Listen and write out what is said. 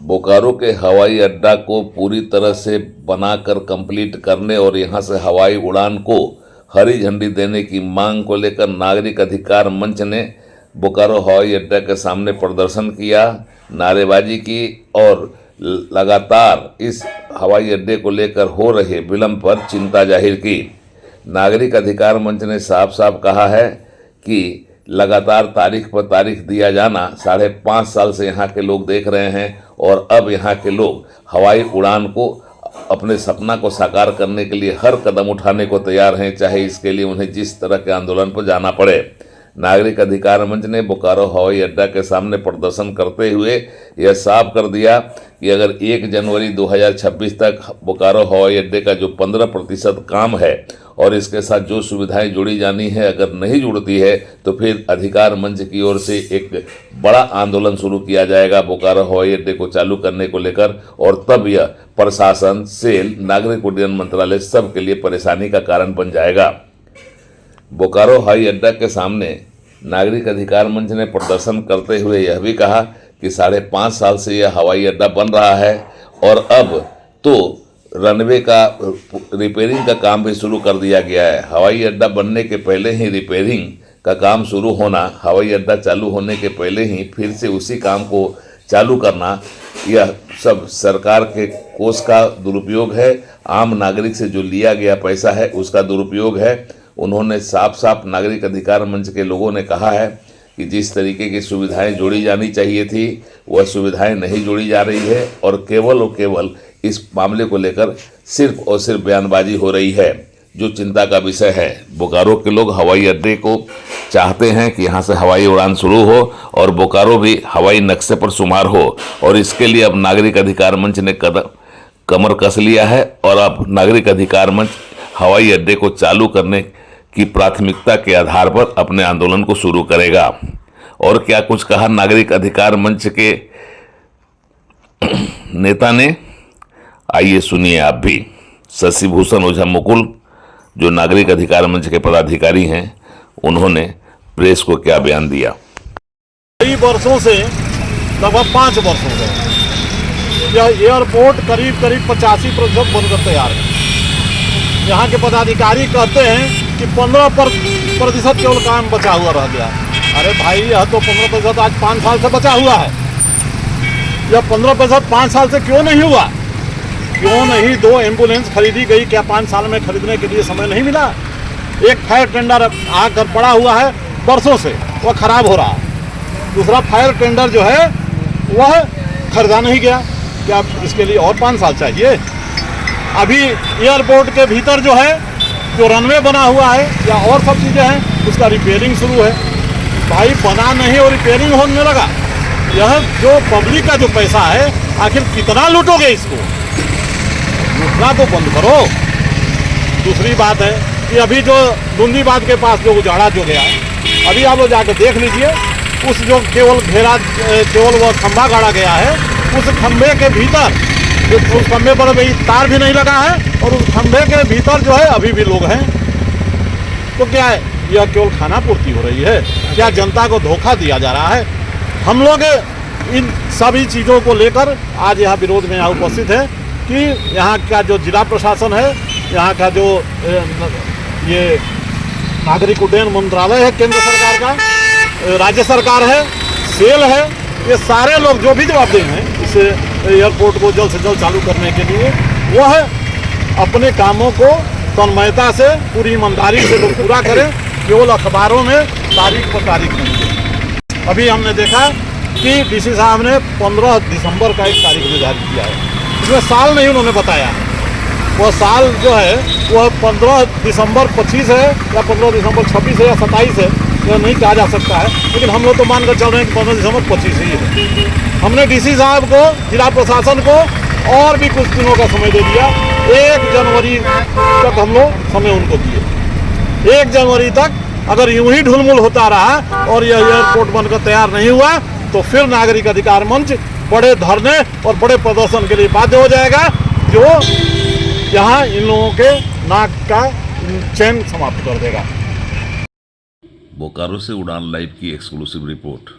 बोकारो के हवाई अड्डा को पूरी तरह से बनाकर कंप्लीट करने और यहां से हवाई उड़ान को हरी झंडी देने की मांग को लेकर नागरिक अधिकार मंच ने बोकारो हवाई अड्डा के सामने प्रदर्शन किया, नारेबाजी की और लगातार इस हवाई अड्डे को लेकर हो रहे विलंब पर चिंता जाहिर की। नागरिक अधिकार मंच ने साफ साफ कहा है कि लगातार तारीख पर तारीख दिया जाना 5.5 साल से यहाँ के लोग देख रहे हैं और अब यहाँ के लोग हवाई उड़ान को अपने सपना को साकार करने के लिए हर कदम उठाने को तैयार हैं, चाहे इसके लिए उन्हें जिस तरह के आंदोलन पर जाना पड़े। नागरिक अधिकार मंच ने बोकारो हवाई अड्डा के सामने प्रदर्शन करते हुए यह साफ कर दिया कि अगर 1 जनवरी 2026 तक बोकारो हवाई अड्डे का जो 15% काम है और इसके साथ जो सुविधाएं जुड़ी जानी है अगर नहीं जुड़ती है तो फिर अधिकार मंच की ओर से एक बड़ा आंदोलन शुरू किया जाएगा बोकारो हवाई अड्डे को चालू करने को लेकर, और तब यह प्रशासन, सेल, नागरिक उड्डयन मंत्रालय सब के लिए परेशानी का कारण बन जाएगा। बोकारो हवाई अड्डा के सामने नागरिक अधिकार मंच ने प्रदर्शन करते हुए यह भी कहा कि 5.5 साल से यह हवाई अड्डा बन रहा है और अब तो रनवे का रिपेयरिंग का काम भी शुरू कर दिया गया है। हवाई अड्डा बनने के पहले ही रिपेयरिंग का काम शुरू होना, हवाई अड्डा चालू होने के पहले ही फिर से उसी काम को चालू करना, यह सब सरकार के कोष का दुरुपयोग है, आम नागरिक से जो लिया गया पैसा है उसका दुरुपयोग है। उन्होंने साफ साफ नागरिक अधिकार मंच के लोगों ने कहा है कि जिस तरीके की सुविधाएं जोड़ी जानी चाहिए थी वह सुविधाएं नहीं जोड़ी जा रही है और केवल इस मामले को लेकर सिर्फ और सिर्फ बयानबाजी हो रही है, जो चिंता का विषय है। बोकारो के लोग हवाई अड्डे को चाहते हैं कि यहाँ से हवाई उड़ान शुरू हो और बोकारो भी हवाई नक्शे पर शुमार हो, और इसके लिए अब नागरिक अधिकार मंच ने कमर कस लिया है और अब नागरिक अधिकार मंच हवाई अड्डे को चालू करने की प्राथमिकता के आधार पर अपने आंदोलन को शुरू करेगा। और क्या कुछ कहा नागरिक अधिकार मंच के नेता ने, आइए सुनिए आप भी। शशि भूषण ओझा मुकुल जो नागरिक अधिकार मंच के पदाधिकारी हैं, उन्होंने प्रेस को क्या बयान दिया। कई वर्षों से, लगभग 5 वर्षों से यह एयरपोर्ट करीब 85% बनकर तैयार है। यहाँ के पदाधिकारी कहते हैं कि 15% केवल काम बचा हुआ रह गया। अरे भाई, यह तो 15% आज 5 साल से बचा हुआ है। यह 15% 5 साल से क्यों नहीं हुआ? क्यों नहीं 2 एम्बुलेंस खरीदी गई? क्या 5 साल में खरीदने के लिए समय नहीं मिला? एक फायर टेंडर आकर पड़ा हुआ है वर्षों से, वह खराब हो रहा है। दूसरा फायर टेंडर जो है वह खरीदा नहीं गया। क्या इसके लिए और 5 साल चाहिए? अभी एयरपोर्ट के भीतर जो है, जो रनवे बना हुआ है या और सब चीज़ें हैं, उसका रिपेयरिंग शुरू है। भाई, बना नहीं और रिपेयरिंग होने लगा। यह जो पब्लिक का जो पैसा है, आखिर कितना लूटोगे इसको? लूटना तो बंद करो। दूसरी बात है कि अभी जो दुंदीबाद के पास जो उजाड़ा जो गया है, अभी आप लोग जाकर देख लीजिए, उस जो केवल वह खंभा गाड़ा गया है, उस खंभे के भीतर उस खंभे पर भी तार भी नहीं लगा है और उस खंभे के भीतर जो है अभी भी लोग हैं। तो क्या है, यह केवल खाना पूर्ति हो रही है? क्या जनता को धोखा दिया जा रहा है? हम लोग इन सभी चीज़ों को लेकर आज यहाँ विरोध में यहाँ उपस्थित है कि यहाँ का जो जिला प्रशासन है, यहाँ का जो ये नागरिक उड्डयन मंत्रालय है केंद्र सरकार का, राज्य सरकार है, सेल है, ये सारे लोग जो भी जवाबदेह हैं इस एयरपोर्ट को जल्द से जल्द चालू करने के लिए, वह अपने कामों को तन्मयता से, पूरी ईमानदारी से लोग पूरा करें। केवल अखबारों में तारीख पर तारीख नहीं है। अभी हमने देखा कि डीसी साहब ने 15 दिसंबर का एक तारीख में जारी किया है। इसमें साल नहीं उन्होंने बताया। वह साल जो है वह 15 दिसंबर 25 है या 15 दिसंबर 26 है या 27 है, यह नहीं कहा जा सकता है, लेकिन हम लोग तो मानकर चल रहे हैं कि 15 दिसंबर 25 ही है। हमने डीसी साहब को, जिला प्रशासन को और भी कुछ दिनों का समय दे दिया। 1 जनवरी तक हम लोग समय उनको दिए। 1 जनवरी तक अगर यूं ही ढुलमुल होता रहा और यह एयरपोर्ट बनकर तैयार नहीं हुआ तो फिर नागरिक अधिकार मंच बड़े धरने और बड़े प्रदर्शन के लिए बाध्य हो जाएगा, जो यहाँ इन लोगों के नाक का चैन समाप्त कर देगा। बोकारो से उड़ान लाइव की एक्सक्लूसिव रिपोर्ट।